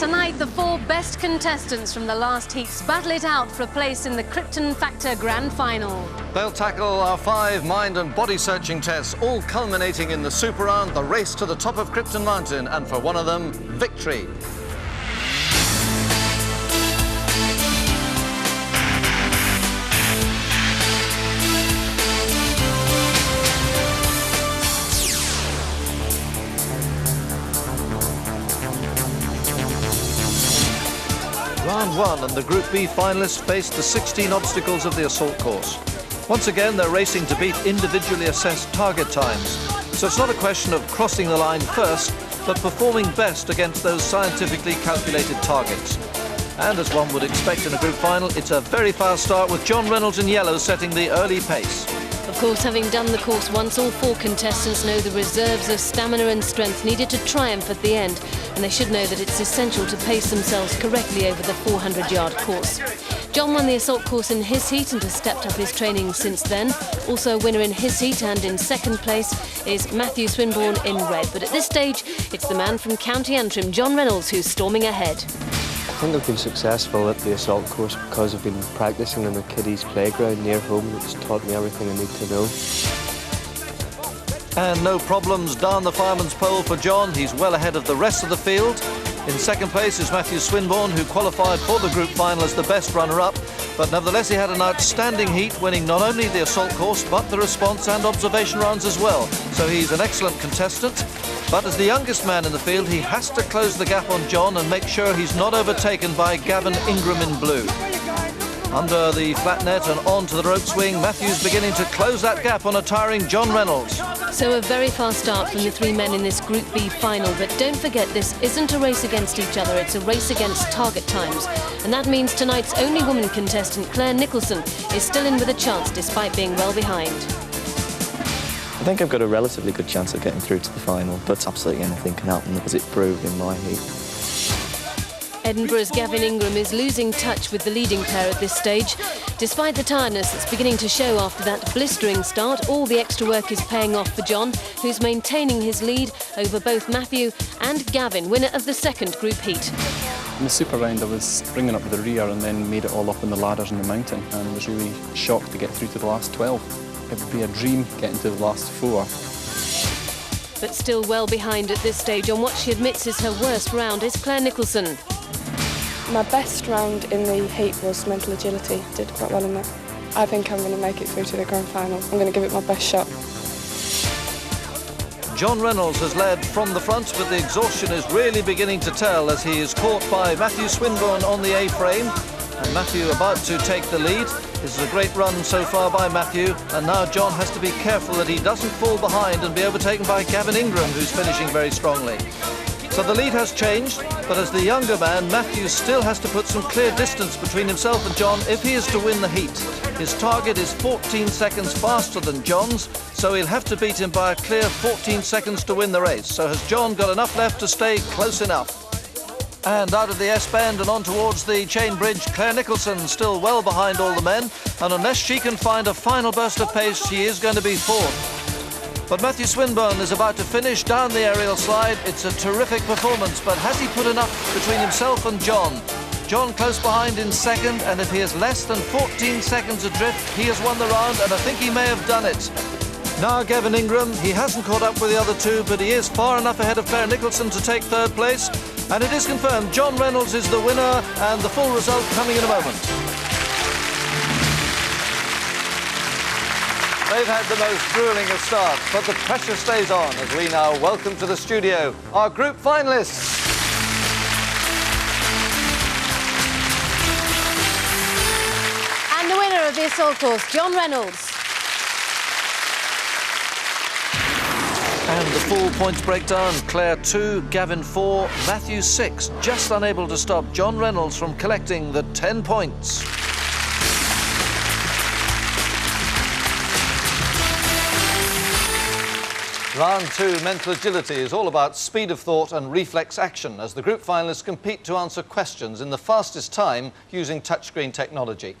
Tonight, the four best contestants from the last heats battle it out for a place in the Krypton Factor Grand Final. They'll tackle our 5 mind and body searching tests, all culminating in the super round, the race to the top of Krypton Mountain, and for one of them, victory. Round 1 and the Group B finalists faced the 16 obstacles of the assault course. Once again, they're racing to beat individually assessed target times. So it's not a question of crossing the line first, but performing best against those scientifically calculated targets. And as one would expect in a group final, it's a very fast start with John Reynolds in yellow setting the early pace. Of course, having done the course once, all 4 contestants know the reserves of stamina and strength needed to triumph at the end, and they should know that it's essential to pace themselves correctly over the 400-yard course. John won the assault course in his heat and has stepped up his training since then. Also a winner in his heat and in second place is Matthew Swinburne in red. But at this stage, it's the man from County Antrim, John Reynolds, who's storming ahead. I think I've been successful at the assault course because I've been practising in the kiddies' playground near home. It's taught me everything I need to know. And no problems down the fireman's pole for John. He's well ahead of the rest of the field. In second place is Matthew Swinburne, who qualified for the group final as the best runner-up. But nevertheless, he had an outstanding heat, winning not only the assault course, but the response and observation rounds as well. So he's an excellent contestant. But as the youngest man in the field, he has to close the gap on John and make sure he's not overtaken by Gavin Ingram in blue. Under the flat net and onto the rope swing, Matthew's beginning to close that gap on a tiring John Reynolds. So a very fast start from the 3 men in this Group B final. But don't forget, this isn't a race against each other, it's a race against target times. And that means tonight's only woman contestant, Claire Nicholson, is still in with a chance despite being well behind. I think I've got a relatively good chance of getting through to the final, but absolutely anything can happen, as it proved in my heat. Edinburgh's Gavin Ingram is losing touch with the leading pair at this stage. Despite the tiredness that's beginning to show after that blistering start, all the extra work is paying off for John, who's maintaining his lead over both Matthew and Gavin, winner of the second group heat. In the super round, I was bringing up the rear and then made it all up in the ladders in the mountain, and was really shocked to get through to the last 12. It would be a dream getting to the last 4. But still well behind at this stage on what she admits is her worst round is Claire Nicholson. My best round in the heat was mental agility. Did quite well in that. I think I'm going to make it through to the grand final. I'm going to give it my best shot. John Reynolds has led from the front, but the exhaustion is really beginning to tell as he is caught by Matthew Swinburne on the A-frame. And Matthew about to take the lead. This is a great run so far by Matthew, and now John has to be careful that he doesn't fall behind and be overtaken by Gavin Ingram, who's finishing very strongly. So the lead has changed, but as the younger man, Matthew still has to put some clear distance between himself and John if he is to win the heat. His target is 14 seconds faster than John's, so he'll have to beat him by a clear 14 seconds to win the race. So has John got enough left to stay close enough? And out of the S-bend and on towards the chain bridge, Claire Nicholson still well behind all the men, and unless she can find a final burst of pace, she is going to be fourth. But Matthew Swinburne is about to finish down the aerial slide. It's a terrific performance, but has he put enough between himself and John? John close behind in second, and if he is less than 14 seconds adrift, he has won the round, and I think he may have done it. Now Gavin Ingram, he hasn't caught up with the other 2, but he is far enough ahead of Claire Nicholson to take third place. And it is confirmed, John Reynolds is the winner, and the full result coming in a moment. They've had the most gruelling of starts, but the pressure stays on as we now welcome to the studio our group finalists. And the winner of the assault course, John Reynolds. And the full points breakdown, Claire 2, Gavin 4, Matthew 6, just unable to stop John Reynolds from collecting the 10 points. Round 2, mental agility, is all about speed of thought and reflex action as the group finalists compete to answer questions in the fastest time using touchscreen technology.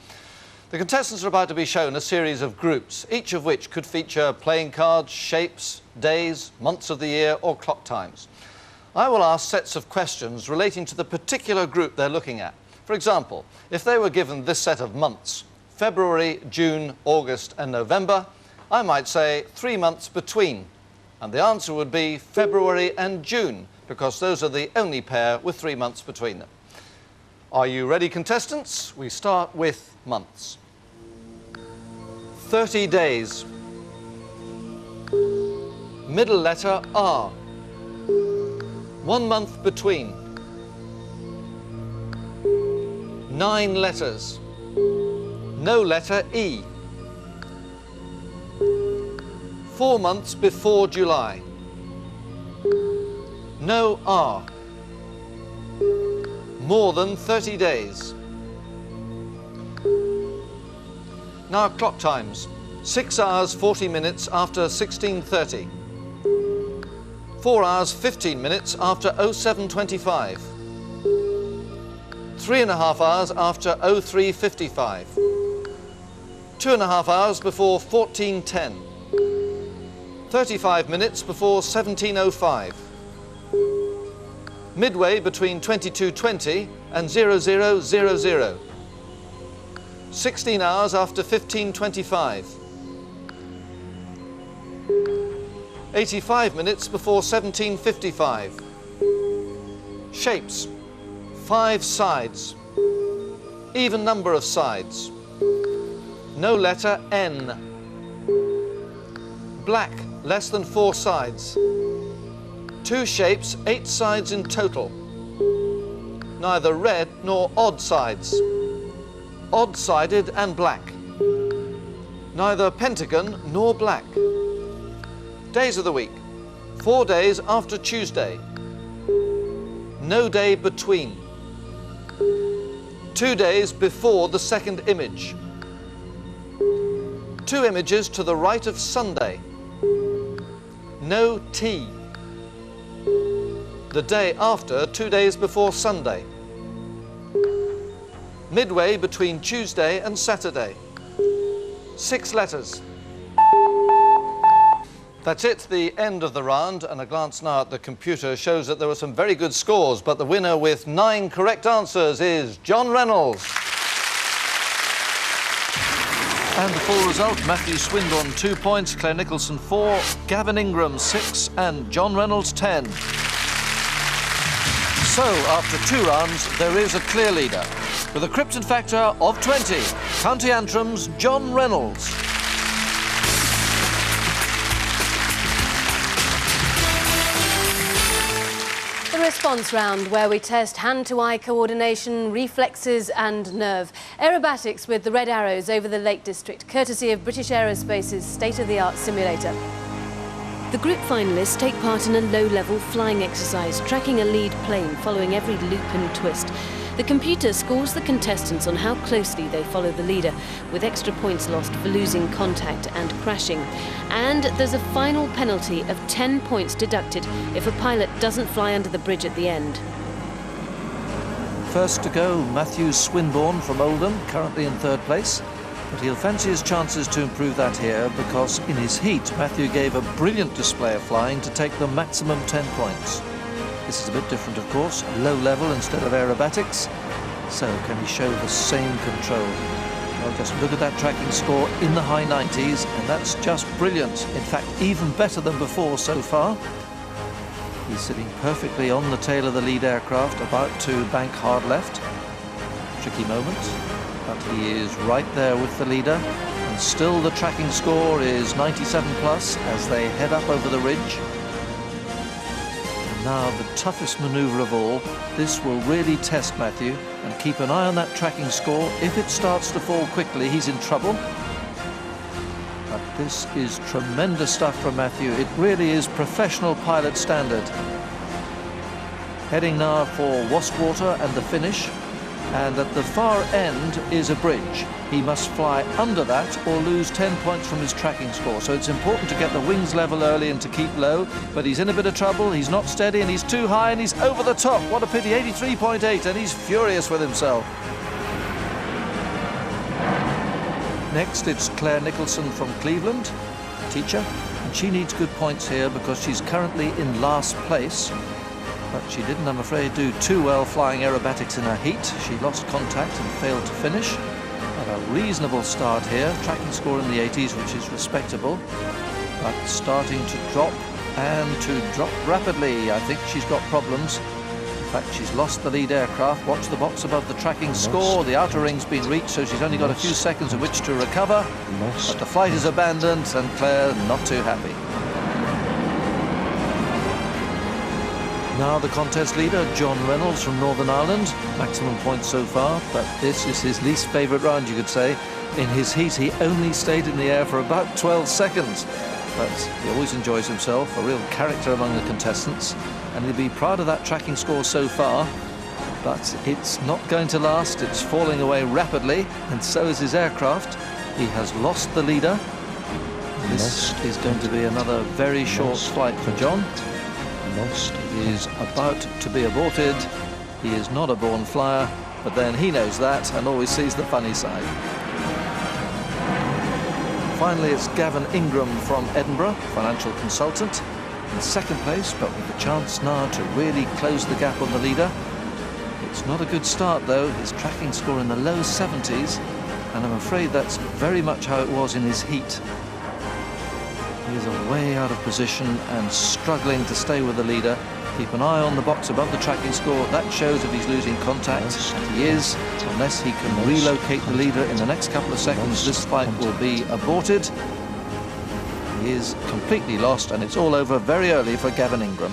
The contestants are about to be shown a series of groups, each of which could feature playing cards, shapes, days, months of the year or clock times. I will ask sets of questions relating to the particular group they're looking at. For example, if they were given this set of months, February, June, August and November, I might say 3 months between, and the answer would be February and June, because those are the only pair with 3 months between them. Are you ready, contestants? We start with months. 30 days. Middle letter R. 1 month between. 9 letters. No letter E. 4 months before July. No R. More than 30 days. Now clock times. 6 hours 40 minutes after 16:30. 4 hours 15 minutes after 07:25. 3.5 hours after 03:55. 2.5 hours before 14:10. 35 minutes before 17:05. Midway between 22:20 and 00:00. 16 hours after 15:25. 85 minutes before 17:55. Shapes. 5 sides. Even number of sides. No letter N. Black, less than 4 sides. 2 shapes, 8 sides in total. Neither red nor odd sides. Odd-sided and black. Neither pentagon nor black. Days of the week. 4 days after Tuesday. No day between. 2 days before the second image. 2 images to the right of Sunday. No T. The day after, 2 days before Sunday. Midway between Tuesday and Saturday. 6 letters. That's it, the end of the round, and a glance now at the computer shows that there were some very good scores, but the winner with 9 correct answers is John Reynolds. And the full result, Matthew Swinburne 2 points, Claire Nicholson 4, Gavin Ingram 6 and John Reynolds 10. So, after 2 rounds, there is a clear leader. With a Krypton Factor of 20, County Antrum's John Reynolds. The response round, where we test hand-to-eye coordination, reflexes and nerve. Aerobatics with the red arrows over the Lake District, courtesy of British Aerospace's state-of-the-art simulator. The group finalists take part in a low-level flying exercise, tracking a lead plane following every loop and twist. The computer scores the contestants on how closely they follow the leader, with extra points lost for losing contact and crashing. And there's a final penalty of 10 points deducted if a pilot doesn't fly under the bridge at the end. First to go, Matthew Swinburne from Oldham, currently in 3rd place. But he'll fancy his chances to improve that here, because in his heat, Matthew gave a brilliant display of flying to take the maximum 10 points. This is a bit different, of course, low level instead of aerobatics. So can he show the same control? Well, just look at that tracking score in the high 90s, and that's just brilliant. In fact, even better than before so far. He's sitting perfectly on the tail of the lead aircraft, about to bank hard left. Tricky moment, but he is right there with the leader. And still the tracking score is 97 plus as they head up over the ridge. Now the toughest manoeuvre of all. This will really test Matthew, and keep an eye on that tracking score. If it starts to fall quickly, he's in trouble. But this is tremendous stuff from Matthew. It really is professional pilot standard. Heading now for Waskwater and the finish. And at the far end is a bridge. He must fly under that or lose 10 points from his tracking score. So it's important to get the wings level early and to keep low. But he's in a bit of trouble. He's not steady and he's too high and he's over the top. What a pity, 83.8, and he's furious with himself. Next, it's Claire Nicholson from Cleveland, teacher. And she needs good points here because she's currently in last place. but she didn't, I'm afraid, do too well flying aerobatics in her heat. She lost contact and failed to finish. Had a reasonable start here, tracking score in the 80s, which is respectable, but starting to drop, and to drop rapidly. I think she's got problems. In fact, she's lost the lead aircraft. Watch the box above the tracking score. The outer ring's been reached, so she's only got a few seconds of which to recover. But the flight is abandoned, and Claire not too happy. Now the contest leader, John Reynolds from Northern Ireland. Maximum points so far, but this is his least favourite round, you could say. In his heat, he only stayed in the air for about 12 seconds. But he always enjoys himself, a real character among the contestants. And he'll be proud of that tracking score so far. But it's not going to last. It's falling away rapidly, and so is his aircraft. He has lost the leader. This is going to be another very short flight for John. He is about to be aborted. He is not a born flyer, but then he knows that and always sees the funny side. Finally, it's Gavin Ingram from Edinburgh, financial consultant, in second place, but with a chance now to really close the gap on the leader. It's not a good start, though. His tracking score in the low 70s, and I'm afraid that's very much how it was in his heat. He is way out of position and struggling to stay with the leader. Keep an eye on the box above the tracking score. That shows if he's losing contact, and he is. Unless he can relocate the leader in the next couple of seconds, this flight will be aborted. He is completely lost, and it's all over very early for Gavin Ingram.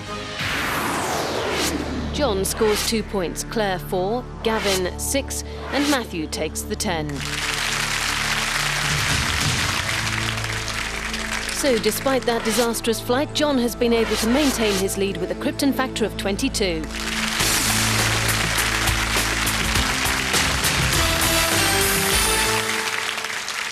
John scores 2 points, Claire 4, Gavin 6, and Matthew takes the 10. So, despite that disastrous flight, John has been able to maintain his lead with a Krypton Factor of 22.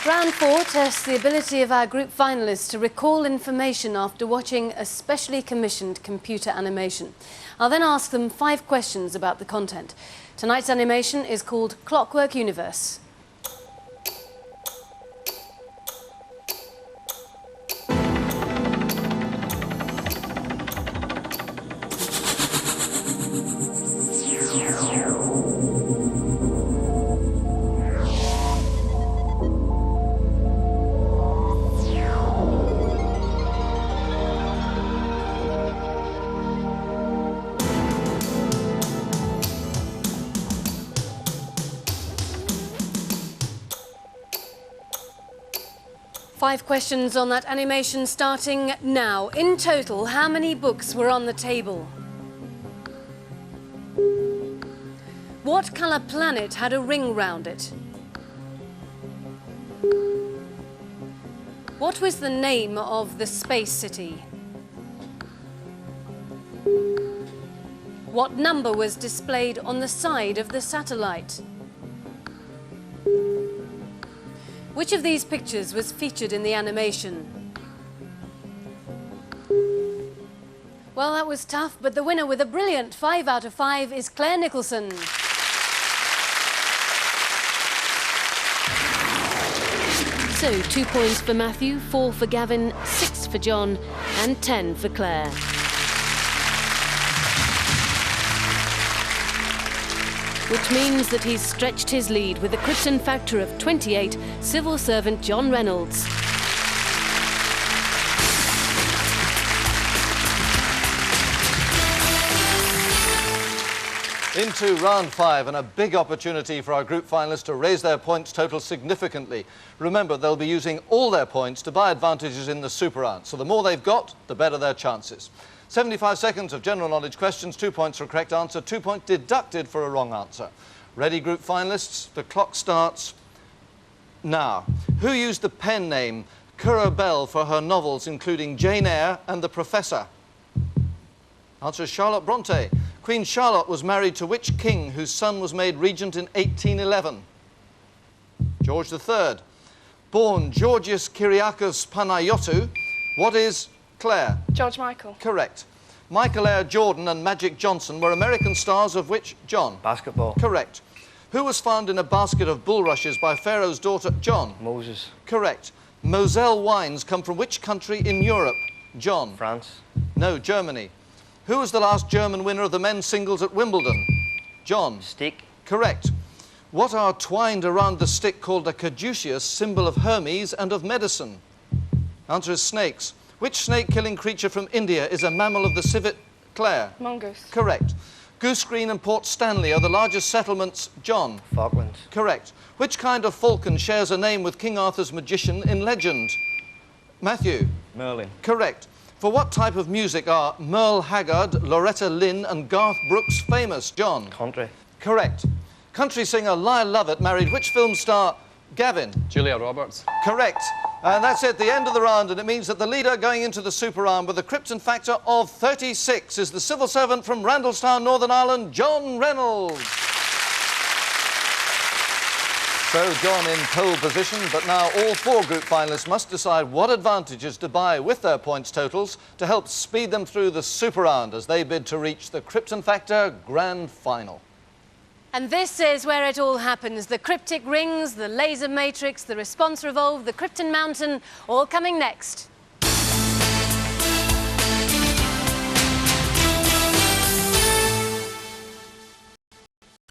Round 4 tests the ability of our group finalists to recall information after watching a specially commissioned computer animation. I'll then ask them 5 questions about the content. Tonight's animation is called Clockwork Universe. Five questions on that animation starting now. In total, how many books were on the table? What colour planet had a ring round it? What was the name of the space city? What number was displayed on the side of the satellite? Which of these pictures was featured in the animation? Well, that was tough, but the winner with a brilliant 5 out of 5 is Claire Nicholson. So, 2 points for Matthew, 4 for Gavin, 6 for John, and 10 for Claire. Which means that he's stretched his lead with a Krypton Factor of 28, civil servant John Reynolds. Into round 5, and a big opportunity for our group finalists to raise their points total significantly. Remember, they'll be using all their points to buy advantages in the super round, so the more they've got, the better their chances. 75 seconds of general knowledge questions, 2 points for a correct answer, 2 points deducted for a wrong answer. Ready, group finalists? The clock starts now. Who used the pen name Currer Bell for her novels, including Jane Eyre and The Professor? Answer is Charlotte Bronte. Queen Charlotte was married to which king whose son was made regent in 1811? George III. Born Georgios Kyriakos Panayotou. What is Claire? George Michael. Correct. Michael Air Jordan and Magic Johnson were American stars of which? John. Basketball. Correct. Who was found in a basket of bulrushes by Pharaoh's daughter? John. Moses. Correct. Moselle wines come from which country in Europe? John. France. No, Germany. Who was the last German winner of the men's singles at Wimbledon? John. Stick. Correct. What are twined around the stick called a caduceus, symbol of Hermes and of medicine? Answer is snakes. Which snake-killing creature from India is a mammal of the civet? Claire. Mongoose. Correct. Goose Green and Port Stanley are the largest settlements. John. Falklands. Correct. Which kind of falcon shares a name with King Arthur's magician in legend? Matthew. Merlin. Correct. For what type of music are Merle Haggard, Loretta Lynn and Garth Brooks famous? John. Country. Correct. Country singer Lyle Lovett married which film star? Gavin. Julia Roberts. Correct. And that's it, the end of the round, and it means that the leader going into the Super Round with a Krypton Factor of 36 is the civil servant from Randallstown, Northern Ireland, John Reynolds. So John in pole position, but now all 4 group finalists must decide what advantages to buy with their points totals to help speed them through the Super Round as they bid to reach the Krypton Factor Grand Final. And this is where it all happens. The cryptic rings, the laser matrix, the response revolve, the Krypton mountain, all coming next.